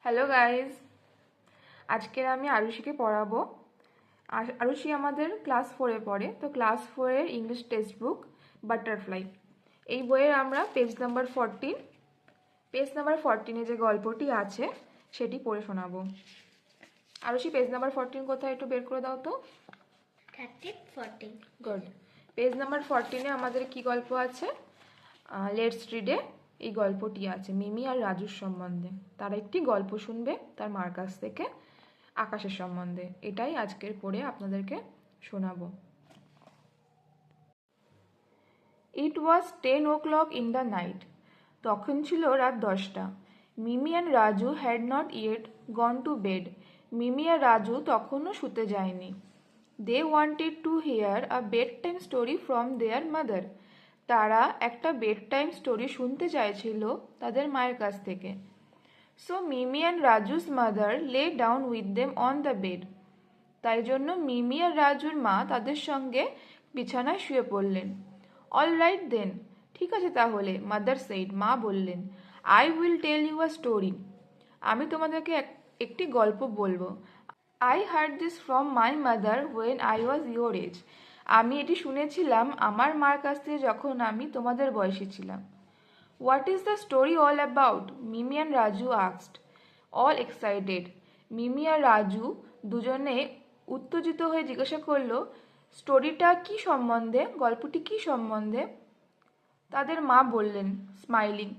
Hello guys, আজকের আমি আরুষিকে পড়াবো। আরুষি আমাদের ক্লাস 4-এ পড়ে, তো ক্লাস 4-এর ইংলিশ টেক্সট বুক বাটারফ্লাই এই বইয়ের আমরা পেজ নাম্বার 14 যে গল্পটি আছে সেটি পড়ে শোনাবো। আরুষি, পেজ নাম্বার 14 কোথায় একটু বের করে দাও তো। 14 গুড। পেজ নাম্বার 14-এ আমাদের কি গল্প আছে? লেটস রিডে এই গল্পটি আছে মিমি আর রাজুর সম্বন্ধে। তারা একটি গল্প শুনবে তার মার কাছ থেকে আকাশের সম্বন্ধে। এটাই আজকের পড়ে আপনাদেরকে শোনাবো। It was 10 o'clock in the night. তখন ছিল রাত 10টা। Mimi and Raju had not yet gone to bed. Mimi আর রাজু তখনও শুতে যায়নি। They wanted to hear a bed time story from their mother. তারা একটা বেড টাইম স্টোরি শুনতে চাইছিল তাদের মায়ের কাছ থেকে। So Mimi and Raju's mother lay down with them on the bed. তাই জন্য মিমি আর রাজুর মা তাদের সঙ্গে বিছানায় শুয়ে পড়লেন। অল রাইট দেন, ঠিক আছে তাহলে, মাদার সেইড, মা বললেন। I will tell you a story. আমি তোমাদেরকে একটি গল্প বলবো। I heard this from my mother when I was your age. আমি এটি শুনেছিলাম আমার মার কাছ থেকে যখন আমি তোমাদের বয়সী ছিলাম। What is the story all about? Mimi and Raju asked, all excited. Mimi আর রাজু দুজনে উত্তেজিত হয়ে জিজ্ঞাসা করলো, স্টোরিটা কি সম্বন্ধে, গল্পটি কি সম্বন্ধে? তাদের মা বললেন, smiling,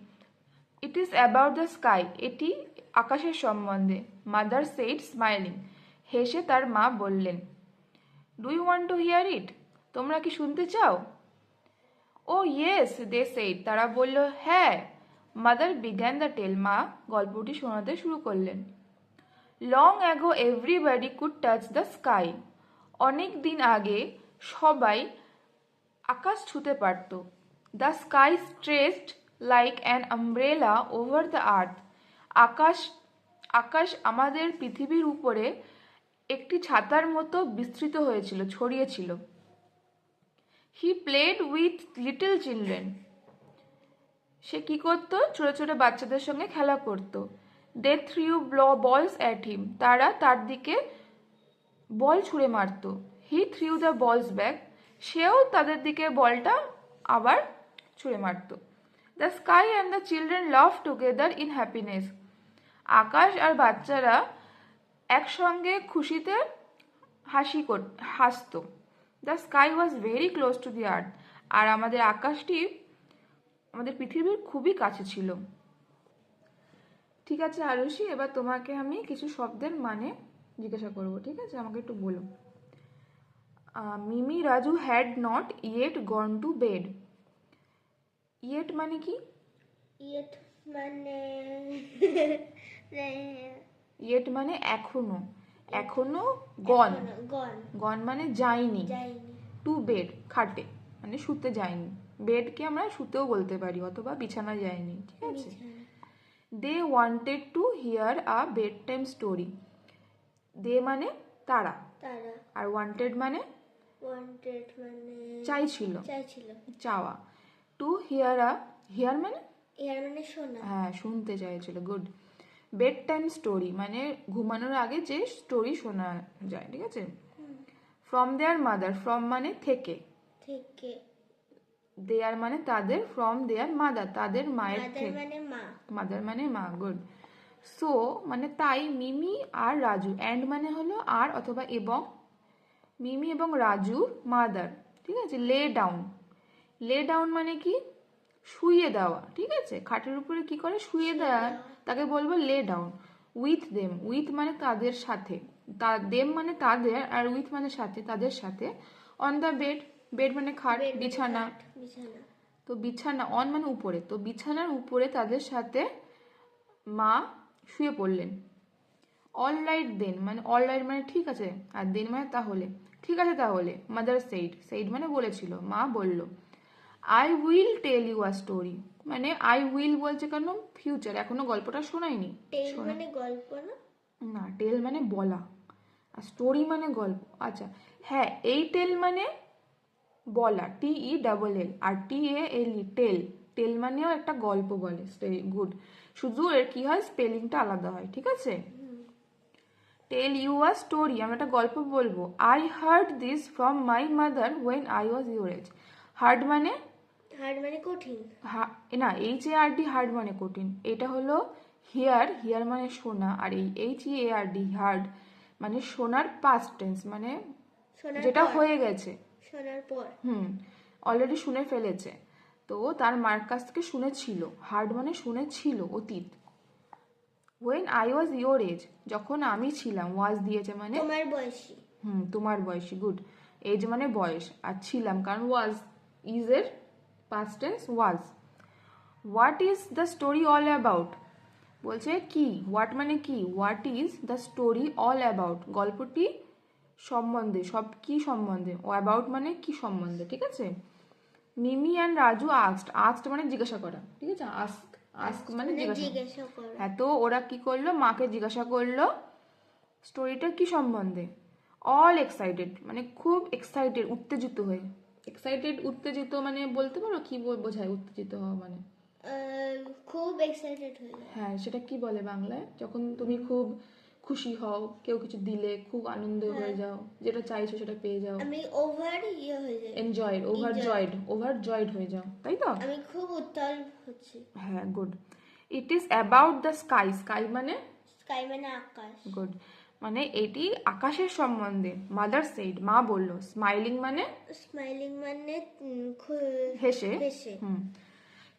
it is about the sky. এটি আকাশের সম্বন্ধে। Mother said smiling. হেসে তার মা বললেন, do you want to hear it? তোমরা কি শুনতে চাও? Oh yes, they said. তারা বলল, হ্যাঁ। Mother began the tale. মা গল্পটি শোনাতে শুরু করলেন। Long ago everybody could touch the sky. অনেক দিন আগে সবাই আকাশ ছুঁতে পারত। The sky stretched like an umbrella over the earth. আকাশ আকাশ আমাদের পৃথিবীর উপরে একটি ছাতার মতো বিস্তৃত হয়েছিল, ছড়িয়েছিল। He played with little children. সে কি করত? ছোট ছোট বাচ্চাদের সঙ্গে খেলা করত। They threw balls at him. তারা তার দিকে বল ছুঁড়ে মারত। He threw the balls back. সেও তাদের দিকে বলটা আবার ছুঁড়ে মারত। The sky and the children laugh together in happiness. আকাশ আর বাচ্চারা একসঙ্গে খুশিতে হাসত। The sky was very close to the আর্থ। আর আমাদের আকাশটি আমাদের পৃথিবীর খুবই কাছে ছিল। ঠিক আছে আরুষি, এবার তোমাকে আমি কিছু শব্দের মানে জিজ্ঞাসা করব, ঠিক আছে? আমাকে একটু বলো। Mimi Raju had not yet gone to bed. Yet মানে কি? ইয়েট মানে ইয়েট মানে এখনো। এখনো গন। গন গন মানে যায়নি। যায়নি। টু বেড খাটে, মানে শুতে যায়নি। বেডকে আমরা শুতেও বলতে পারি, অথবা বিছানা যায়নি, ঠিক আছে? They wanted to hear a bed time story. They মানে তারা, আর ওয়ান্টেড মানে চাইছিল, চাওয়া। টু হিয়ার মানে শোনা। হ্যাঁ, শুনতে চাইছিল। গুড। বেড টাইম স্টোরি মানে ঘুমানোর আগে যে স্টোরি শোনা যায়, ঠিক আছে? From their mother. ফ্রম মানে থেকে। দেয়ার মানে তাদের। ফ্রম দেয়ার মাদার তাদের মায়ের থেকে। মাদার মানে মা। গুড। সো মানে তাই মিমি আর রাজু, অ্যান্ড মানে হলো আর অথবা এবং, মিমি এবং রাজুর মাদার, ঠিক আছে? Lay down. লে ডাউন মানে কি? শুইয়ে দেওয়া, ঠিক আছে? খাটের উপরে কি করে? শুইয়ে দেওয়া, তাকে বলবো lay down. With them. With মানে তাদের সাথে, দেম মানে তাদের, আর উইথ মানে সাথে, তাদের সাথে। On the bed. বেড মানে খাট, বিছানা। তো বিছানা, অন মানে উপরে, তো বিছানার উপরে তাদের সাথে মা শুয়ে পড়লেন। অল রাইট দেন মানে, অল রাইট মানে ঠিক আছে, আর দেন মানে তাহলে, ঠিক আছে তাহলে। Mother said. সেইড মানে বলেছিল, মা বলল। I will tell you a story মানে আই উইল বলছে কেন? ফিউচার, এখনো গল্পটা শোনায়নি। গল্প না, টেল মানে বলা, আর স্টোরি মানে গল্প। আচ্ছা হ্যাঁ, এই টেল মানে বলা, TELL, আর TALE টেল টেল মানেও একটা গল্প বলে, গুড। শুধু এর কি হয়, স্পেলিংটা আলাদা হয়, ঠিক আছে। টেল ইউ আ স্টোরি, আমরা একটা গল্প বলবো। I heard this from my mother when I was your age. Heard মানে হার্ড মানে কঠিন। না, HARD হার্ড মানে কঠিন। এটা হলো হিয়ার, হিয়ার মানে শোনা, আর এই HEARD হার্ড মানে শোনার পাস্ট টেন্স, মানে শোনার যেটা পর। হয়ে গেছে, শোনার পর। অলরেডি শুনে ফেলেছে। তো তার মার কাছ থেকে শুনেছিল। হার্ড মানে শুনেছিল, অতীত। When I was your age, যখন আমি ছিলাম। ওয়াজ দিয়েছে মানে তোমার বয়সী। তোমার বয়সী, গুড। এজ মানে বয়স, আর ছিলাম কারণ ওয়াজ, ইজ এর past tense was. What is the story all about, বলছে কি, হোয়াট মানে কি, what is the story all about, গল্পটি সম্বন্ধে, সব কি সম্বন্ধে, ও অ্যাবাউট মানে কি সম্বন্ধে, ঠিক আছে। মিমি অ্যান্ড রাজু আস্কড, আস্কড মানে জিজ্ঞাসা করা, ঠিক আছে। আস্ক, আস্ক মানে জিজ্ঞাসা করো। হ্যাঁ, তো ওরা কি করলো, মাকে জিজ্ঞাসা করলো স্টোরিটা কি সম্বন্ধে। অল এক্সাইটেড মানে খুব এক্সাইটেড, উত্তেজিত হয়ে। এক্সাইটেড, উত্তেজিত মানে বলতে পারো কি বোঝায় উত্তেজিত হওয়া মানে? খুব এক্সাইটেড হয়ে যায়। হ্যাঁ, সেটা কি বলে বাংলায়, যখন তুমি খুব খুশি হও, কেউ কিছু দিলে খুব আনন্দ হয়ে যাও, যেটা চাইছো সেটা পেয়ে যাও। আমি ওভার হয়ে যাই, এনজয়েড, ওভারজয়েড হয়ে যাও, তাই তো। আমি খুব উত্তাল হচ্ছি। হ্যাঁ, good. It is about the sky, sky মানে আকাশ, গুড, মানে এটি আকাশের সম্বন্ধে। মাদার সেইড, মা বলল। স্মাইলিং মানে হেসে।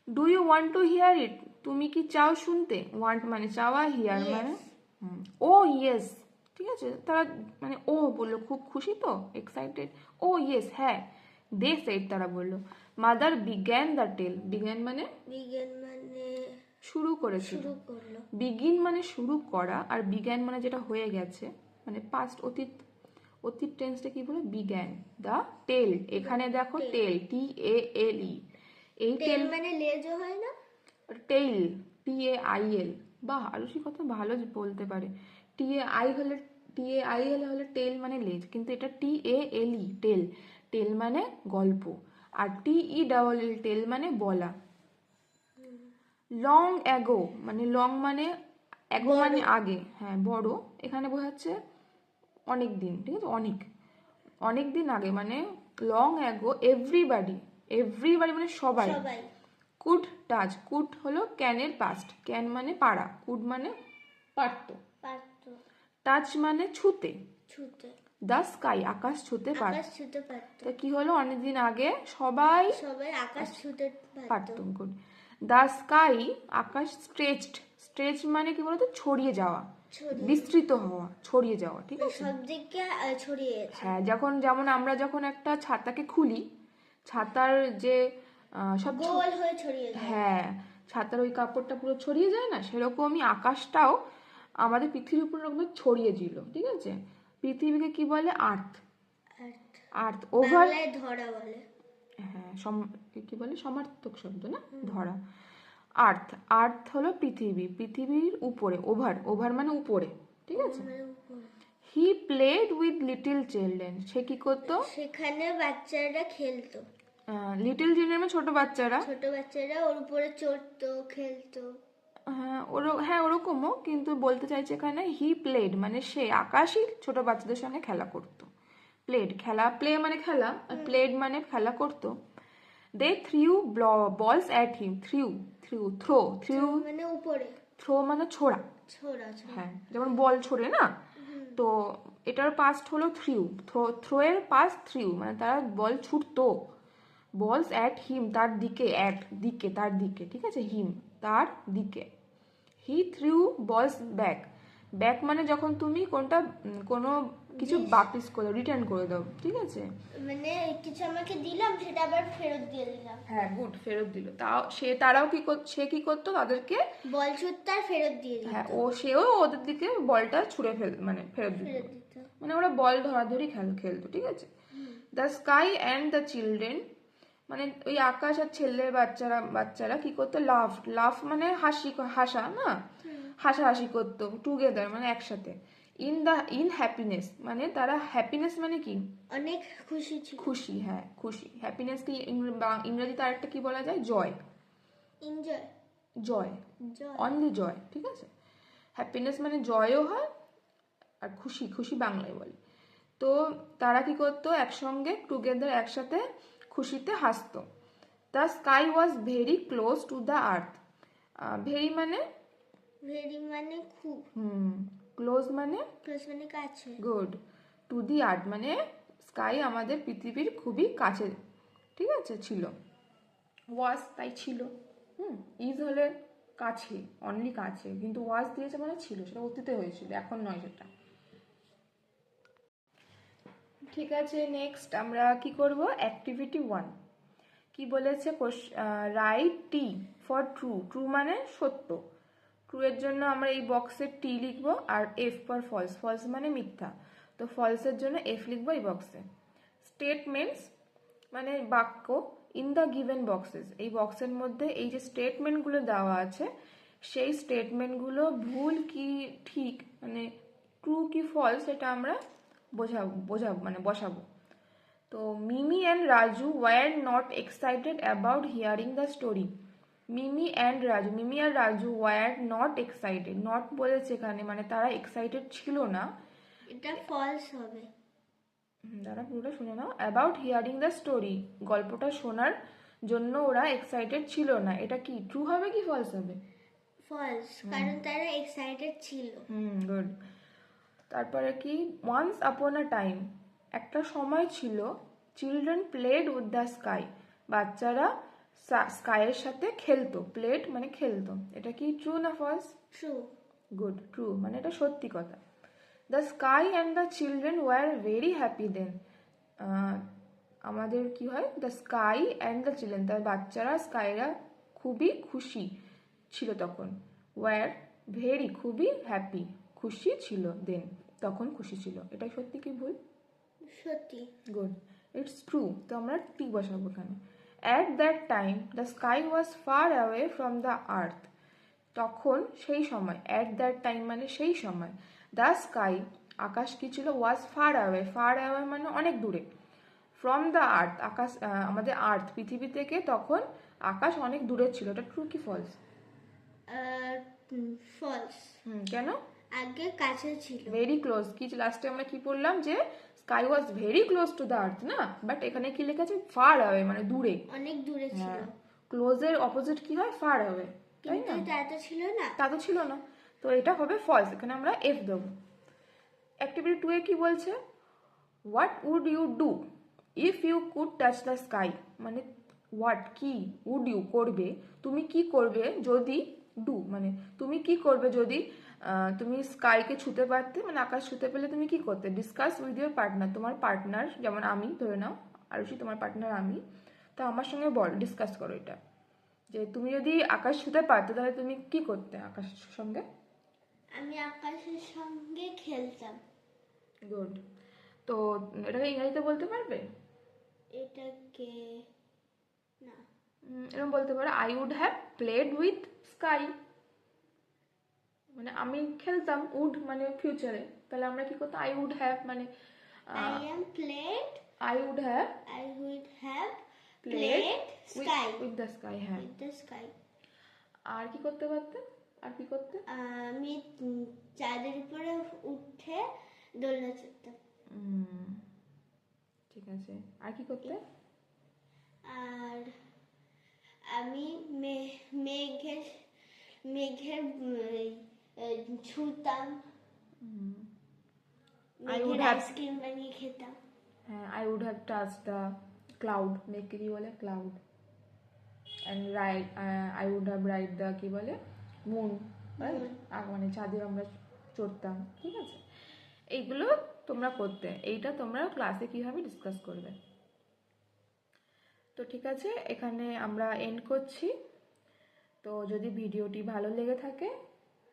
Do you want to hear it, তুমি কি চাও শুনতে। ওয়ান্ট মানে চাওয়া, হিয়ার মানে ও ইয়েস, ঠিক আছে। তারা মানে ও বললো, খুব খুশি তো, এক্সাইটেড। ও ইয়েস, হ্যাঁ। দে সেড, তারা বললো। Mother began the tale, began মানে শুরু করেছিল। বিগিন মানে শুরু করা, আর বিগ্যান মানে যেটা হয়ে গেছে, মানে পাস্ট, অতীত। অতীত টেন্সটা কি বলে, বিগ্যান দ্য টেল। এখানে দেখো টেল, TALE, এই টেল মানে লেজও হয় না, টেইল, TAIL, বা আরুষি কত ভালো বলতে পারে। TAI হলে, হলে টেল মানে লেজ, কিন্তু এটা TALE, টেল। টেল মানে গল্প, আর TELL, টেল মানে বলা। লং অ্যাগো মানে, লং মানে অ্যাগো মানে আগে, হ্যাঁ বড়, এখানে বোঝাচ্ছে অনেক দিন, ঠিক আছে। অনেক অনেক দিন আগে মানে লং অ্যাগো। এভরিবাডি, এভরিবাডি মানে সবাই। কুড টাচ, কুড হলো ক্যানের পাস্ট, ক্যান মানে পারা, কুড মানে পারতো। টাচ মানে ছুতে। দ্য স্কাই, আকাশ ছুতে পারতো। কি হলো, অনেকদিন আগে সবাই আকাশ ছুতে পারতো, good. The sky, Akash. Stretched, stretch মানে কি বলতো, ছড়িয়ে যাওয়া, বিস্তৃত হওয়া, ছড়িয়ে যাওয়া, ঠিক আছে। সব দিকে ছড়িয়ে, হ্যাঁ, যেমন আমরা যখন একটা ছাতাকে খুলি, ছাতার যে সব গোল হয়ে ছড়িয়ে যায়, হ্যাঁ, ছাতার ওই কাপড়টা পুরো ছড়িয়ে যায় না, সেরকমই আকাশটাও আমাদের পৃথিবীর উপর রকম ছড়িয়ে ছিল, ঠিক আছে। পৃথিবীকে কি বলে, আর্থ। আর্থ ওভার, ধরা বলে। হ্যাঁ, কি বলে, সমার্থক শব্দ না, ধরা। আর্থ, আর্থ হলো পৃথিবী, পৃথিবীর উপরে। ওভার মানে উপরে, ঠিক আছে। He played with little children, সে কি করতো, সেখানে বাচ্চারা খেলতো। লিটল চিলড্রেন মানে ছোট বাচ্চারা, ওর উপরে চড়তো, খেলতো। হ্যাঁ ওরকমও, কিন্তু বলতে চাইছে এখানে হি প্লেড মানে সে, আকাশই ছোট বাচ্চাদের সঙ্গে খেলা করতো। প্লেড খেলা, প্লে মানে খেলা, আর প্লেড মানে খেলা করতো। দে threw balls at him, throw মানে উপরে, থ্রো মানে ছোড়া, হ্যাঁ, যেমন বল ছোড়ে না, তো এটার পাস্ট হলো থ্রিউ। থ্রো এর পাস্ট থ্রিউ, মানে তারা বল ছুটতো। বলস অ্যাট হিম, তার দিকে, তার দিকে, ঠিক আছে। হিম তার দিকে। হি থ্রিউ বলস ব্যাক, ব্যাক মানে যখন তুমি কোনো কিছু বাতিস করে রিটার্ন করে দাও, ঠিক আছে। মানে কিছু আমাকে দিলাম, সেটা আবার ফেরত দিয়ে দিলাম। হ্যাঁ, গুড, ফেরত দিল। তারাও সে কি করতো, তাদেরকে বল ছুটতে আর ফেরত দিয়ে দিত। হ্যাঁ, সেও ওদের দিকে বলটা ছুঁড়ে মানে ফেরত দিত, মানে ওরা বল ধরাধরি খেলতো, ঠিক আছে। The sky and the children মানে ওই আকাশ আর ছেলের বাচ্চারা কি করতো, লাফ মানে হাসা না, হাসাহাসি করতো। টুগেদার মানে একসাথে। ইন হ্যাপিনেস মানে তারা, হ্যাপিনেস মানে কি, অনেক খুশি ছিল, খুশি, হ্যাঁ খুশি। হ্যাপিনেস কি ইংরেজিতে আরেকটা কি বলা যায়, জয়। এনজয়, জয়, জয়, অনলি জয়, ঠিক আছে। হ্যাপিনেস মানে জয়ও হয় আর খুশি, খুশি বাংলায় বলে। তো তারা কি করতো, একসঙ্গে টুগেদার, একসাথে খুশিতে হাসতো। The sky was very close to the earth. Very মানে, ভেরি মানে খুব, ক্লোজ মানে, ক্লোজ মানে কাছে, গুড, টু দি আর্থ মানে স্কাই আমাদের পৃথিবীর খুবই কাছে, ঠিক আছে, ছিল। ওয়াজ তাই ছিল, ইজ হলে কাছে, অনলি কাছে, কিন্তু ওয়াজ দিয়েছে মানে ছিল, সেটা অতীতে হয়েছিল, এখন নয় সেটা। ঠিক আছে, নেক্সট আমরা কি করব, অ্যাক্টিভিটি 1। কি বলেছে, write T for true. True মানে সত্য, ট্রু এর জন্য আমরা এই বক্সে টি লিখবো, আর এফ ফর ফলস, ফলস মানে মিথ্যা, তো ফলসের জন্য এফ লিখবো এই বক্সে। স্টেটমেন্টস মানে বাক্য, ইন দ্য গিভেন বক্সেস, এই বক্সের মধ্যে এই যে স্টেটমেন্টগুলো দেওয়া আছে, সেই স্টেটমেন্টগুলো ভুল কি ঠিক, মানে ট্রু কি ফলস, এটা আমরা বোঝাবো মানে বসাবো। তো Mimi and Raju were not excited about hearing the story. Mimi আর Raju were not excited, not বলেছে এখানে, মানে তারা এক্সাইটেড ছিল না। এটা ফলস হবে। তারা পুরোটা শুনে নাও। অ্যাবাউট হিয়ারিং দ্য স্টোরি, গল্পটা শোনার জন্য ওরা এক্সাইটেড ছিল না। এটা কি ট্রু হবে কি ফলস হবে? ফলস, কারণ তারা এক্সাইটেড ছিল। গুড। তারপরে কি, ওয়ান্স আপন আ টাইম, একটা সময় ছিল, children played with the sky, বাচ্চারা স্কাইয়ের সাথে খেলতো, প্লেড মানে খেলতো, এটা কি ট্রু না ফলস? ট্রু। গুড, ট্রু, মানে এটা সত্যি কথা। The sky and the children were very happy then, আমাদের কি হয়, the sky and the children, তার বাচ্চারা, স্কাইরা খুবই খুশি ছিল তখন, ওয়ার ভেরি খুবই হ্যাপি খুশি ছিল, দেন তখন খুশি ছিল, এটা সত্যি কি ভুল? সত্যি। গুড, ইটস ট্রু, তো আমরা টি বসাবো এখানে। At that time the sky was far away from the earth, তখন সেই সময়, অ্যাট দ্যাট টাইম মানে সেই সময়, দ্য স্কাই আকাশ কি ছিল, ওয়াজ ফার অ্যাওয়ে মানে অনেক দূরে, ফ্রম দ্য আর্থ আকাশ, আমাদের আর্থ পৃথিবী থেকে তখন আকাশ অনেক দূরে ছিল, এটা ট্রু কি ফলস? ফলস। কেন? আগে কাছে ছিল। ভেরি ক্লোজ, কি লাস্টে আমরা কি পড়লাম, যে sky was very close to the আর্থ না, বাট এখানে কি লেখা আছে, ফার অ্যাওয়ে মানে দূরে, অনেক দূরে ছিল। ক্লোজের অপোজিট কি হয়, ফার অ্যাওয়ে, তাই না? কিন্তু তা তো ছিল না। তা তো ছিল না, তো এটা হবে ফলস, এখানে আমরা এফ দেবো। অ্যাক্টিভিটি 2 এ কি বলছে, what would you do if you could touch the sky, মানে হোয়াট কি, উড ইউ করবে, তুমি কি করবে যদি, ডু মানে তুমি কি করবে যদি তুমি স্কাইকে ছুতে পারতে, মানে আকাশ ছুতে পেলে তুমি কি করতে। ডিসকাস উইথ ইউর পার্টনার, তোমার পার্টনার, যেমন আমি ধরে নাও আরুষি তোমার পার্টনার আমি, তো আমার সঙ্গে বল, ডিসকাস করো এটা, যে তুমি যদি আকাশ ছুতে পারতে তাহলে তুমি কি করতে আকাশের সঙ্গে। আমি আকাশের সঙ্গে খেলতাম। গুড, তো এটাকে ইংরেজিতে বলতে পারবে? এটাকে না, এরকম বলতে পারো, I would have played with sky, মানে আমি খেলতাম, উড মানে ফিউচারে, তাহলে আমরা কি করতাম, আই উড হ্যাভ মানে I would have played sky with the sky, হ্যাঁ। with the sky. আর কি করতে পারতে, আর কি করতে? আমি চাঁদের উপরে উঠে দোলনা চড়তাম। ঠিক আছে, আর কি করতে? আর আমি মেঘের ছুতাম, মেঘের আইসক্রিম বানিয়ে খেতাম। হ্যাঁ, I would have touch the cloud, মেঘকে কি বলে, cloud. And ride, I would have ride the কি বলে, মুন, মানে চাঁদে আমরা চড়তাম, ঠিক আছে। এইগুলো তোমরা করতে, এইটা তোমরা ক্লাসে কিভাবে ডিসকাস করবে। তো ঠিক আছে, এখানে আমরা এন্ড করছি। তো যদি ভিডিওটি ভালো লেগে থাকে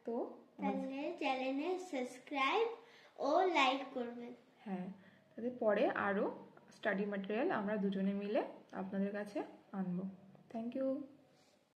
তো তাহলে চ্যানেলে সাবস্ক্রাইব ও লাইক করবেন। হ্যাঁ, তাহলে পরে আরও স্টাডি ম্যাটেরিয়াল আমরা দুজনে মিলে আপনাদের কাছে আনবো। Thank you.